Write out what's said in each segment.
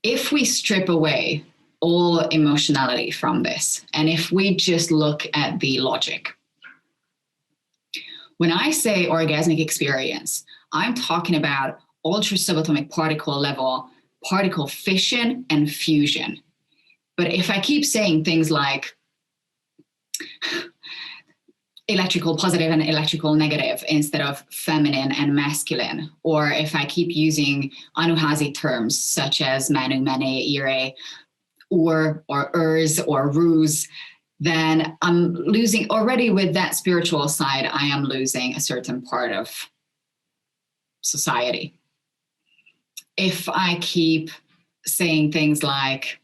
if we strip away all emotionality from this, and if we just look at the logic, when I say orgasmic experience, I'm talking about ultra subatomic particle level particle fission and fusion. But if I keep saying things like electrical positive and electrical negative instead of feminine and masculine, or if I keep using Anuhasi terms such as manu, mane, ire, or urs or ruse, then I'm losing already with that spiritual side. I am losing a certain part of society. If I keep saying things like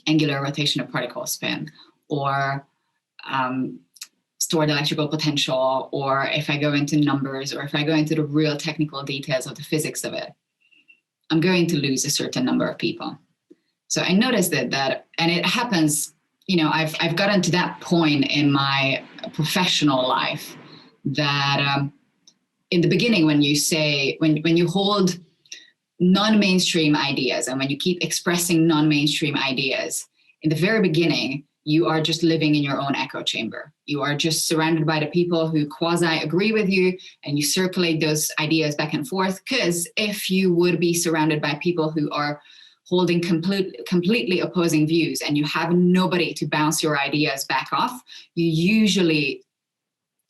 angular rotation of particle spin, or stored electrical potential, or if I go into numbers, or if I go into the real technical details of the physics of it, I'm going to lose a certain number of people. So I noticed that, and it happens, I've gotten to that point in my professional life that in the beginning, when you hold non-mainstream ideas, and when you keep expressing non-mainstream ideas, in the very beginning, you are just living in your own echo chamber. You are just surrounded by the people who quasi agree with you, and you circulate those ideas back and forth. Because if you would be surrounded by people who are holding completely opposing views, and you have nobody to bounce your ideas back off, you usually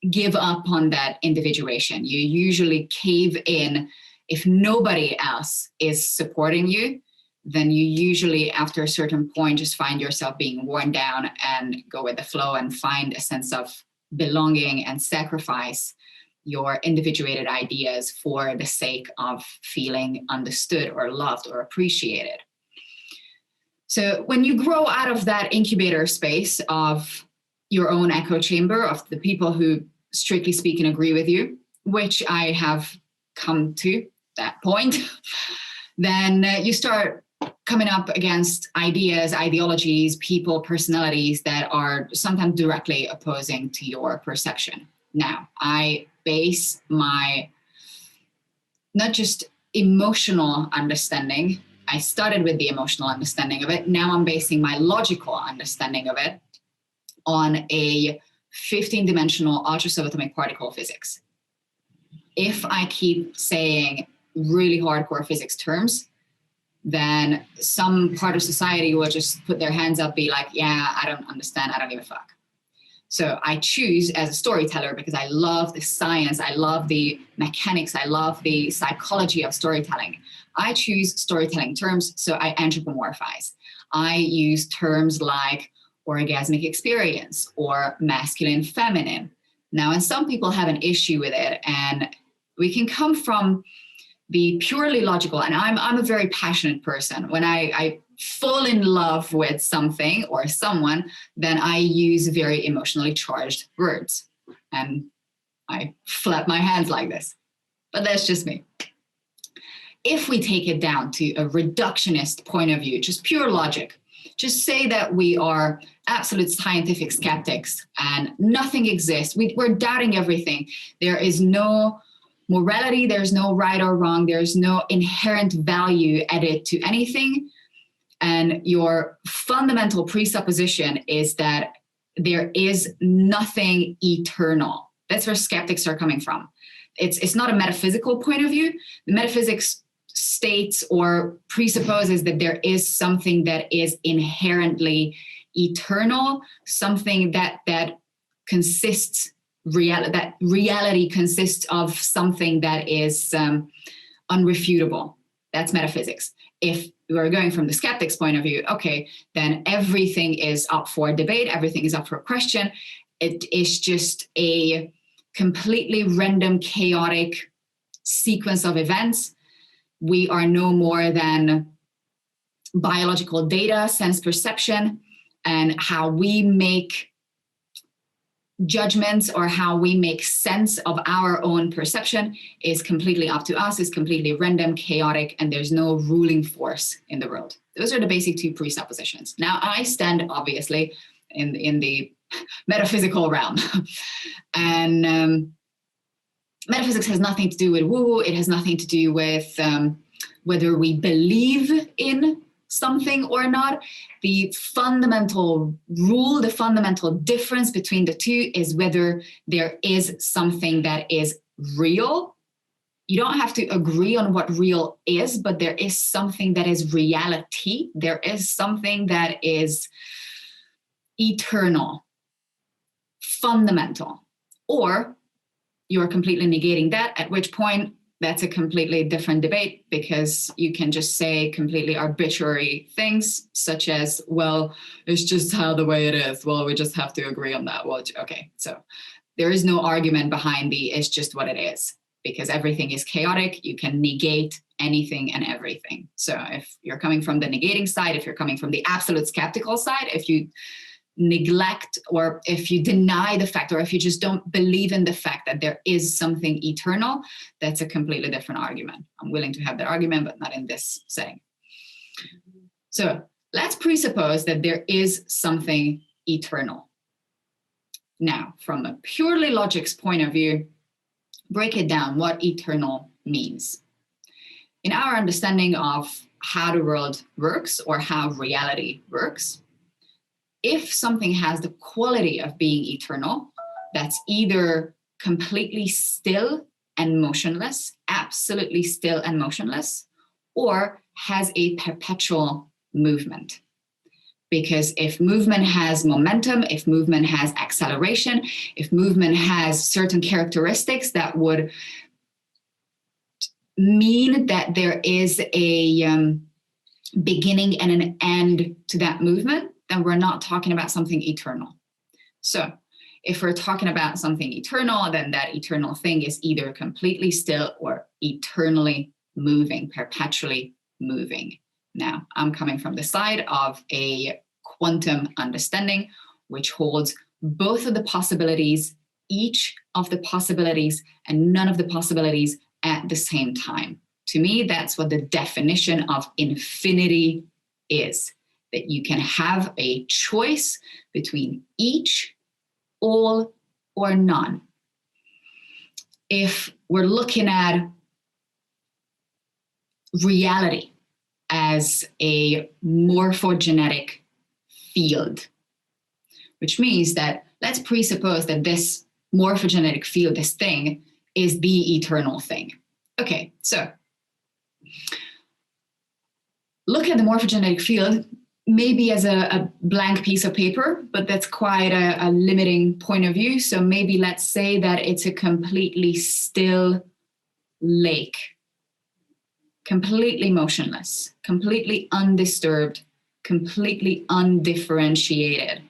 give up on that individuation. You usually cave in. If nobody else is supporting you, then you usually, after a certain point, just find yourself being worn down and go with the flow and find a sense of belonging and sacrifice your individuated ideas for the sake of feeling understood or loved or appreciated. So when you grow out of that incubator space of your own echo chamber, of the people who strictly speaking agree with you, which I have come to that point, then you start coming up against ideas, ideologies, people, personalities that are sometimes directly opposing to your perception. Now, I base my not just emotional understanding. I started with the emotional understanding of it. Now I'm basing my logical understanding of it on a 15-dimensional ultra subatomic particle physics. If I keep saying really hardcore physics terms, then some part of society will just put their hands up, be like, yeah, I don't understand, I don't give a fuck. So I choose as a storyteller, because I love the science, I love the mechanics, I love the psychology of storytelling. I choose storytelling terms, so I anthropomorphize. I use terms like orgasmic experience or masculine, feminine. Now, and some people have an issue with it, and we can come from the purely logical, and I'm a very passionate person. When I fall in love with something or someone, then I use very emotionally charged words. And I flap my hands like this. But that's just me. If we take it down to a reductionist point of view, just pure logic, just say that we are absolute scientific skeptics and nothing exists. We're doubting everything. There is no morality, there's no right or wrong, there's no inherent value added to anything. And your fundamental presupposition is that there is nothing eternal. That's where skeptics are coming from. It's not a metaphysical point of view. The metaphysics states or presupposes that there is something that is inherently eternal, something that consists that reality consists of something that is unrefutable. That's metaphysics. If we're going from the skeptic's point of view, okay, then everything is up for debate, everything is up for question. It is just a completely random, chaotic sequence of events. We are no more than biological data, sense perception, and how we make judgments or how we make sense of our own perception is completely up to us, is completely random, chaotic, and there's no ruling force in the world. Those are the basic two presuppositions. Now, I stand obviously in the metaphysical realm. And metaphysics has nothing to do with woo, it has nothing to do with whether we believe in something or not. The fundamental rule, the fundamental difference between the two is whether there is something that is real. You don't have to agree on what real is, but there is something that is reality. There is something that is eternal, fundamental. Or you're completely negating that, at which point that's a completely different debate, because you can just say completely arbitrary things such as, well, it's just how the way it is. Well, we just have to agree on that. Well, okay, so there is no argument behind the it's just what it is, because everything is chaotic. You can negate anything and everything. So if you're coming from the negating side, if you're coming from the absolute skeptical side, if you neglect or if you deny the fact, or if you just don't believe in the fact that there is something eternal, that's a completely different argument. I'm willing to have that argument, but not in this setting. So let's presuppose that there is something eternal. Now, from a purely logics point of view, break it down what eternal means. In our understanding of how the world works or how reality works, if something has the quality of being eternal, that's either completely still and motionless, absolutely still and motionless, or has a perpetual movement. Because if movement has momentum, if movement has acceleration, if movement has certain characteristics that would mean that there is a beginning and an end to that movement, then we're not talking about something eternal. So if we're talking about something eternal, then that eternal thing is either completely still or eternally moving, perpetually moving. Now, I'm coming from the side of a quantum understanding, which holds both of the possibilities, each of the possibilities, and none of the possibilities at the same time. To me, that's what the definition of infinity is, that you can have a choice between each, all, or none. If we're looking at reality as a morphogenetic field, which means that let's presuppose that this morphogenetic field, this thing, is the eternal thing. Okay, so look at the morphogenetic field maybe as a blank piece of paper, but that's quite a limiting point of view. So maybe let's say that it's a completely still lake, completely motionless, completely undisturbed, completely undifferentiated,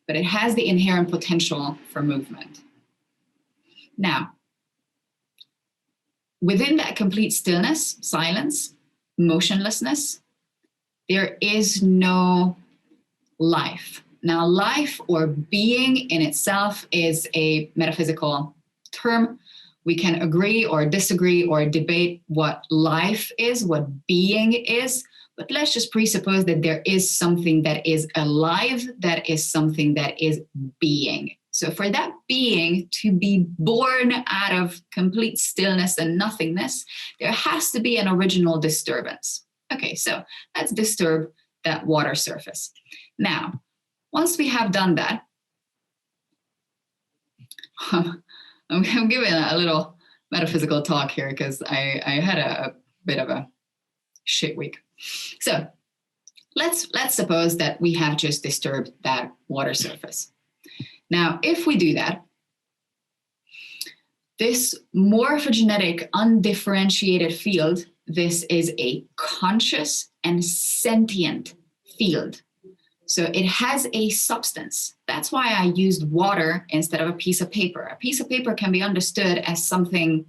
but it has the inherent potential for movement. Now, within that complete stillness, silence, motionlessness, there is no life. Now, life or being in itself is a metaphysical term. We can agree or disagree or debate what life is, what being is, but let's just presuppose that there is something that is alive, that is something that is being. So for that being to be born out of complete stillness and nothingness, there has to be an original disturbance. Okay, so let's disturb that water surface. Now, once we have done that, I'm giving a little metaphysical talk here because I had a bit of a shit week. So let's suppose that we have just disturbed that water surface. Now, if we do that, this morphogenetic undifferentiated field, this is a conscious and sentient field. So it has a substance. That's why I used water instead of a piece of paper. A piece of paper can be understood as something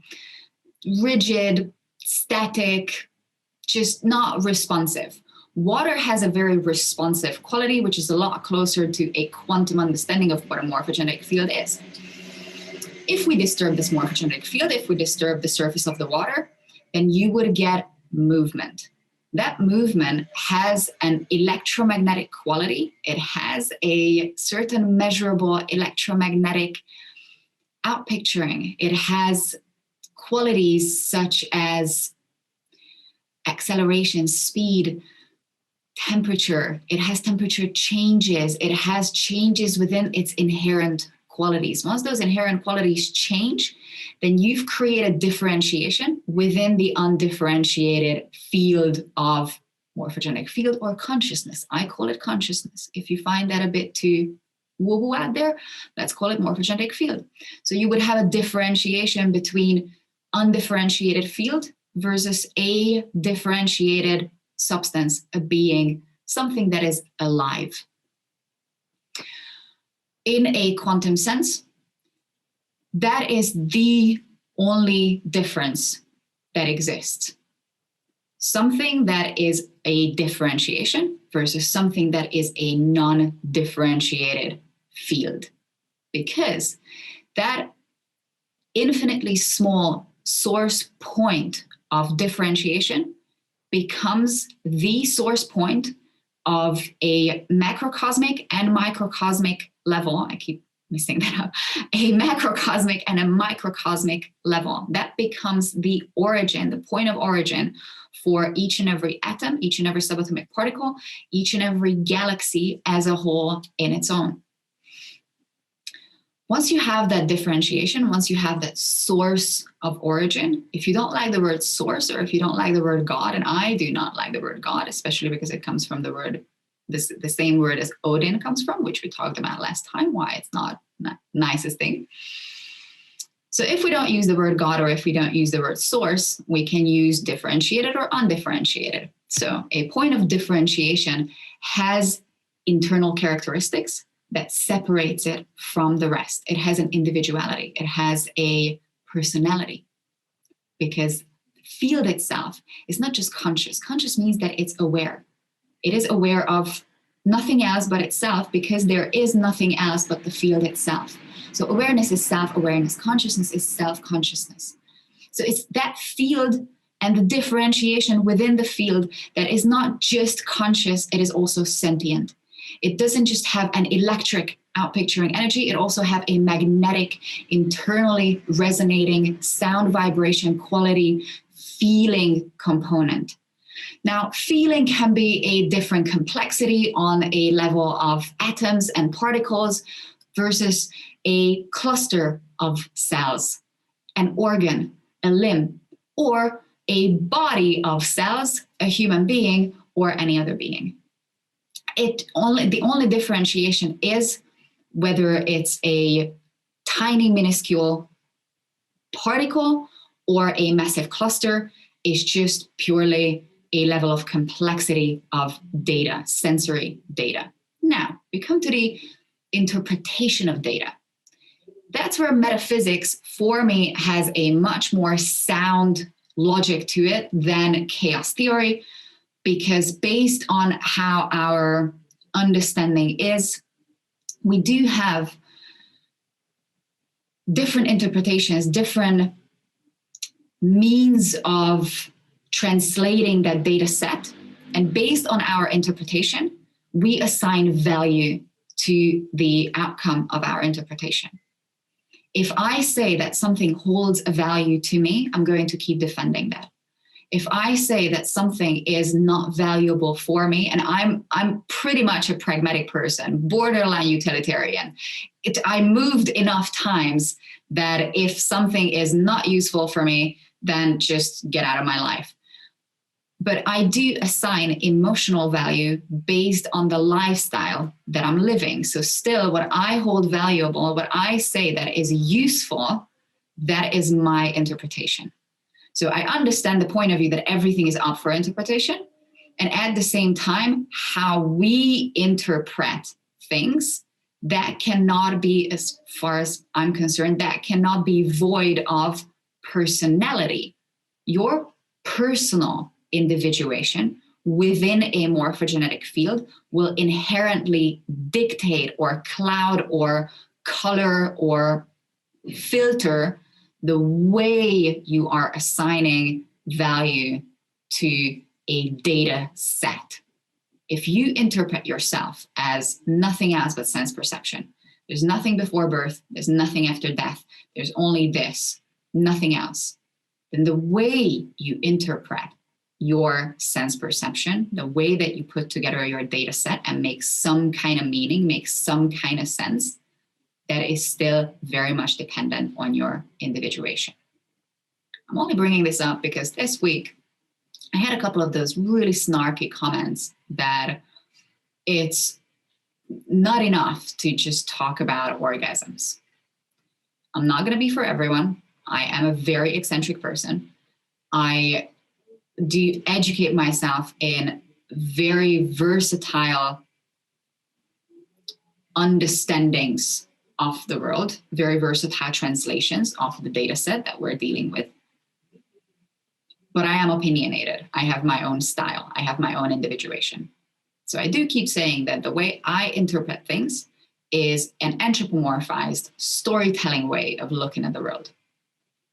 rigid, static, just not responsive. Water has a very responsive quality, which is a lot closer to a quantum understanding of what a morphogenetic field is. If we disturb this morphogenetic field, if we disturb the surface of the water, then you would get movement. That movement has an electromagnetic quality. It has a certain measurable electromagnetic outpicturing. It has qualities such as acceleration, speed, temperature. It has temperature changes. It has changes within its inherent qualities. Once those inherent qualities change, then you've created differentiation within the undifferentiated field of morphogenic field or consciousness. I call it consciousness. If you find that a bit too woo-woo out there, let's call it morphogenic field. So you would have a differentiation between undifferentiated field versus a differentiated substance, a being, something that is alive. In a quantum sense, that is the only difference that exists. Something that is a differentiation versus something that is a non-differentiated field. Because that infinitely small source point of differentiation becomes the source point of a macrocosmic and microcosmic level. I keep messing that up. A macrocosmic and a microcosmic level. That becomes the origin, the point of origin for each and every atom, each and every subatomic particle, each and every galaxy as a whole in its own. Once you have that differentiation, once you have that source of origin, if you don't like the word source, or if you don't like the word God, and I do not like the word God, especially because it comes from the word, the same word as Odin comes from, which we talked about last time, why it's not the nicest thing. So if we don't use the word God, or if we don't use the word source, we can use differentiated or undifferentiated. So a point of differentiation has internal characteristics that separates it from the rest. It has an individuality. It has a personality, because the field itself is not just conscious. Conscious means that it's aware. It is aware of nothing else but itself, because there is nothing else but the field itself. So awareness is self-awareness. Consciousness is self-consciousness. So it's that field and the differentiation within the field that is not just conscious, it is also sentient. It doesn't just have an electric outpicturing energy, it also have a magnetic, internally resonating sound vibration quality feeling component. Now, feeling can be a different complexity on a level of atoms and particles versus a cluster of cells, an organ, a limb, or a body of cells, a human being, or any other being. The only differentiation is whether it's a tiny, minuscule particle or a massive cluster. Is just purely a level of complexity of data, sensory data. Now, we come to the interpretation of data. That's where metaphysics, for me, has a much more sound logic to it than chaos theory, because based on how our understanding is, we do have different interpretations, different means of translating that data set. And based on our interpretation, we assign value to the outcome of our interpretation. If I say that something holds a value to me, I'm going to keep defending that. If I say that something is not valuable for me, and I'm pretty much a pragmatic person, borderline utilitarian. I moved enough times that if something is not useful for me, then just get out of my life. But I do assign emotional value based on the lifestyle that I'm living. So still, what I hold valuable, what I say that is useful, that is my interpretation. So I understand the point of view that everything is up for interpretation. And at the same time, how we interpret things, that cannot be, as far as I'm concerned, that cannot be void of personality. Your personal individuation within a morphogenetic field will inherently dictate or cloud or color or filter the way you are assigning value to a data set. If you interpret yourself as nothing else but sense perception, there's nothing before birth, there's nothing after death, there's only this, nothing else, then the way you interpret your sense perception, the way that you put together your data set and make some kind of meaning, make some kind of sense, that is still very much dependent on your individuation. I'm only bringing this up because this week I had a couple of those really snarky comments that it's not enough to just talk about orgasms. I'm not going to be for everyone. I am a very eccentric person. I do educate myself in very versatile understandings of the world, very versatile translations of the data set that we're dealing with. But I am opinionated. I have my own style. I have my own individuation. So I do keep saying that the way I interpret things is an anthropomorphized storytelling way of looking at the world.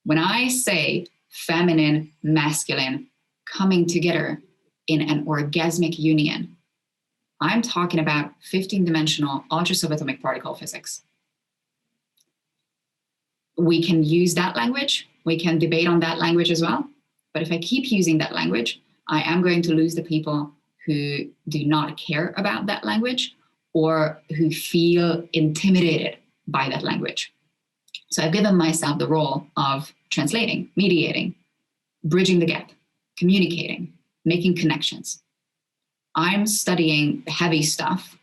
When I say feminine, masculine coming together in an orgasmic union, I'm talking about 15-dimensional ultra-subatomic particle physics. We can use that language. We can debate on that language as well. But if I keep using that language, I am going to lose the people who do not care about that language or who feel intimidated by that language. So I've given myself the role of translating, mediating, bridging the gap, communicating, making connections. I'm studying the heavy stuff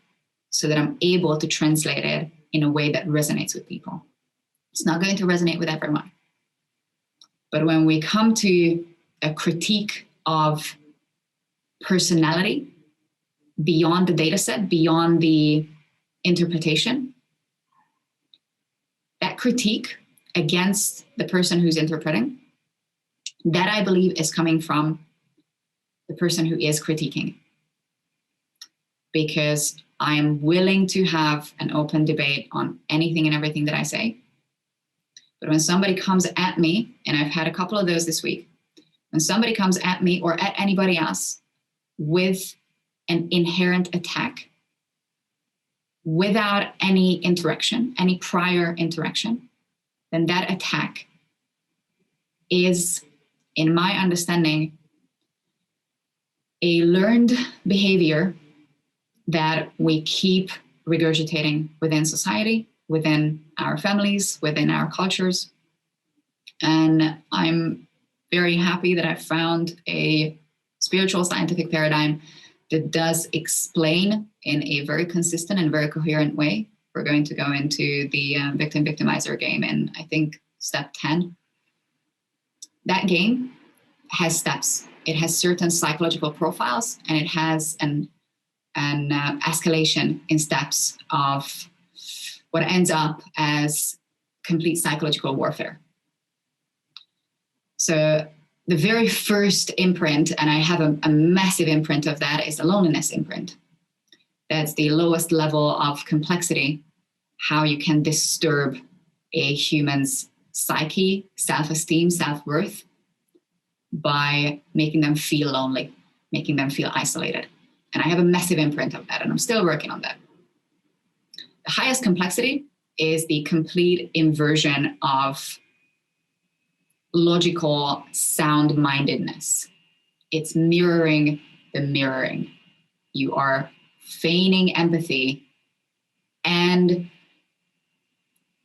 so that I'm able to translate it in a way that resonates with people. It's not going to resonate with everyone. But when we come to a critique of personality beyond the data set, beyond the interpretation, that critique against the person who's interpreting, that I believe is coming from the person who is critiquing. Because I am willing to have an open debate on anything and everything that I say. But when somebody comes at me, and I've had a couple of those this week, when somebody comes at me or at anybody else with an inherent attack without any interaction, any prior interaction, then that attack is, in my understanding, a learned behavior that we keep regurgitating within society, within our families, within our cultures. And I'm very happy that I found a spiritual scientific paradigm that does explain in a very consistent and very coherent way. We're going to go into the victim-victimizer game in, I think, step 10. That game has steps. It has certain psychological profiles, and it has an escalation in steps of what ends up as complete psychological warfare. So the very first imprint, and I have a massive imprint of that, is the loneliness imprint. That's the lowest level of complexity, how you can disturb a human's psyche, self-esteem, self-worth by making them feel lonely, making them feel isolated. And I have a massive imprint of that, and I'm still working on that. The highest complexity is the complete inversion of logical sound-mindedness. It's mirroring the mirroring. You are feigning empathy and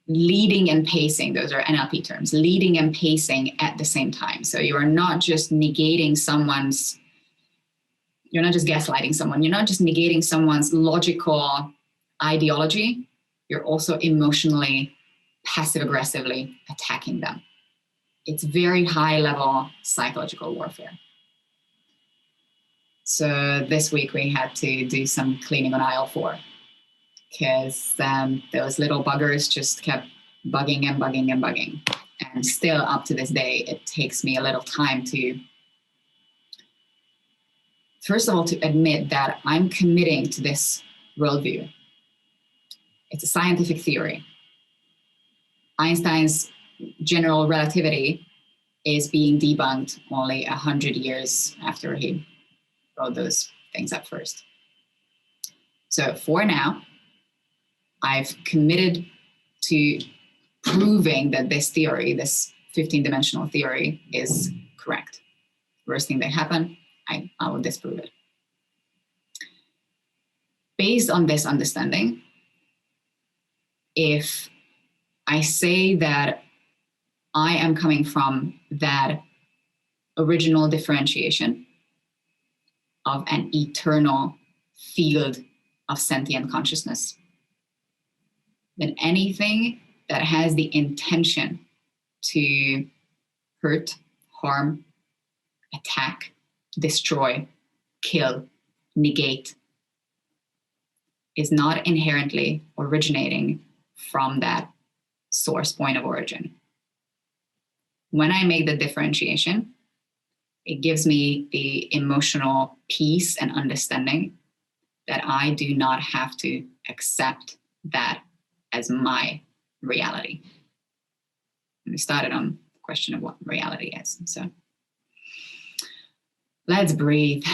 leading and pacing. Those are NLP terms, leading and pacing at the same time. So you are not just negating you're not just gaslighting someone. You're not just negating someone's logical ideology. You're also emotionally, passive-aggressively attacking them. It's very high-level psychological warfare. So this week we had to do some cleaning on aisle 4 because those little buggers just kept bugging and bugging and bugging. And still up to this day, it takes me a little time to, first of all, to admit that I'm committing to this worldview. It's a scientific theory. Einstein's general relativity is being debunked only 100 years after he wrote those things up first. So for now, I've committed to proving that this theory, this 15-dimensional theory, is correct. Worst thing that happened, I will disprove it. Based on this understanding, if I say that I am coming from that original differentiation of an eternal field of sentient consciousness, then anything that has the intention to hurt, harm, attack, destroy, kill, negate is not inherently originating from that source point of origin. When I make the differentiation, it gives me the emotional peace and understanding that I do not have to accept that as my reality. And we started on the question of what reality is. So let's breathe.